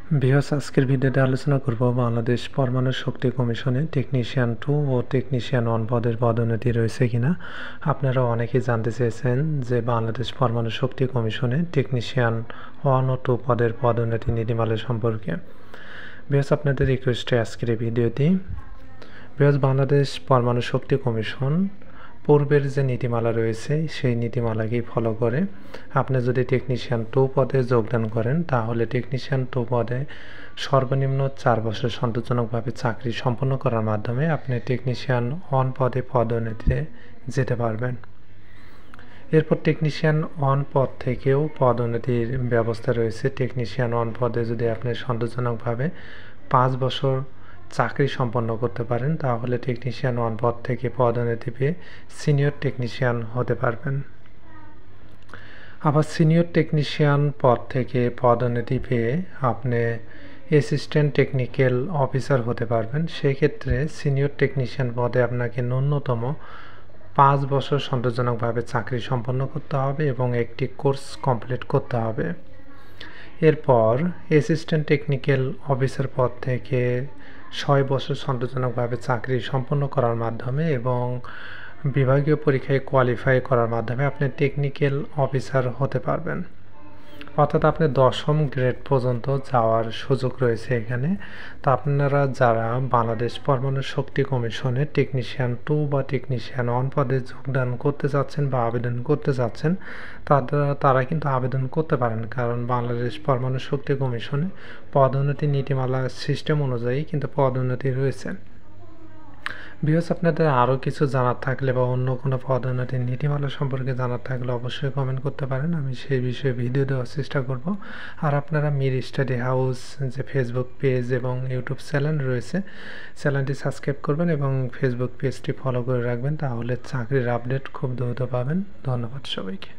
আজকের ভিডিওতে আলোচনা করব বাংলাদেশ পরমাণু শক্তি কমিশনে টেকনিশিয়ান 2 ও টেকনিশিয়ান 1 পদের পদোন্নতি রয়েছে কিনা। আপনারা অনেকেই জানতে চেয়েছেন যে বাংলাদেশ পরমাণু শক্তি কমিশনে টেকনিশিয়ান 1 ও 2 পদের পদোন্নতি নীতিমালা সম্পর্কে। আপনাদের রিকোয়েস্টে আজকের এই ভিডিওটি। বাংলাদেশ পরমাণু শক্তি কমিশন পূর্বের যে নীতিমালা রয়েছে সেই নীতিমালাকেই ফলো করে। আপনি যদি টেকনিশিয়ান 2 পদে যোগদান করেন তাহলে টেকনিশিয়ান 2 পদে সর্বনিম্ন 4 বছর সন্তোষজনকভাবে চাকরি সম্পন্ন করার মাধ্যমে আপনি টেকনিশিয়ান 1 পদে পদোন্নতিতে যেতে পারবেন। এরপর টেকনিশিয়ান 1 পদ থেকেও পদোন্নতির ব্যবস্থা রয়েছে। টেকনিশিয়ান 1 পদে যদি আপনি সন্তোষজনকভাবে 5 বছর চাকরি সম্পন্ন করতে পারেন তাহলে টেকনিশিয়ান 1 পদ থেকে পদোন্নতি পেয়ে সিনিয়র টেকনিশিয়ান হতে পারবেন। আবার সিনিয়র টেকনিশিয়ান পদ থেকে পদোন্নতি পেয়ে আপনি অ্যাসিস্ট্যান্ট টেকনিক্যাল অফিসার হতে পারবেন। সেই ক্ষেত্রে সিনিয়র টেকনিশিয়ান পদে আপনাকে ন্যূনতম 5 বছর সন্তোষজনকভাবে চাকরি সম্পন্ন করতে হবে এবং একটি কোর্স কমপ্লিট করতে হবে। এরপর অ্যাসিস্ট্যান্ট টেকনিক্যাল অফিসার পদ থেকে 6 বছর সন্তোষজনকভাবে চাকরি সম্পন্ন করার মাধ্যমে এবং বিভাগীয় পরীক্ষায় কোয়ালিফাই করার মাধ্যমে আপনি টেকনিক্যাল অফিসার হতে পারবেন। অর্থাৎ আপনি 10ম গ্রেড পর্যন্ত যাওয়ার সুযোগ রয়েছে এখানে। তো আপনারা যারা বাংলাদেশ পরমাণু শক্তি কমিশনে টেকনিশিয়ান 2 বা টেকনিশিয়ান 1 পদে যোগদান করতে চাচ্ছেন বা আবেদন করতে চাচ্ছেন তারা কিন্তু আবেদন করতে পারেন, কারণ বাংলাদেশ পরমাণু শক্তি কমিশনে পদোন্নতি নীতিমালা সিস্টেম অনুযায়ী কিন্তু পদোন্নতি রয়েছে। আপনাদের আরও কিছু জানার থাকলে বা অন্য কোনো পদোন্নতির নীতিমালা সম্পর্কে জানার থাকলে অবশ্যই কমেন্ট করতে পারেন, আমি সেই বিষয়ে ভিডিও দেওয়ার চেষ্টা করব। আর আপনারা মির স্টাডি হাউস যে ফেসবুক পেজ এবং ইউটিউব চ্যানেল রয়েছে, চ্যানেলটি সাবস্ক্রাইব করবেন এবং ফেসবুক পেজটি ফলো করে রাখবেন, তাহলে চাকরির আপডেট খুব দ্রুত পাবেন। ধন্যবাদ সবাইকে।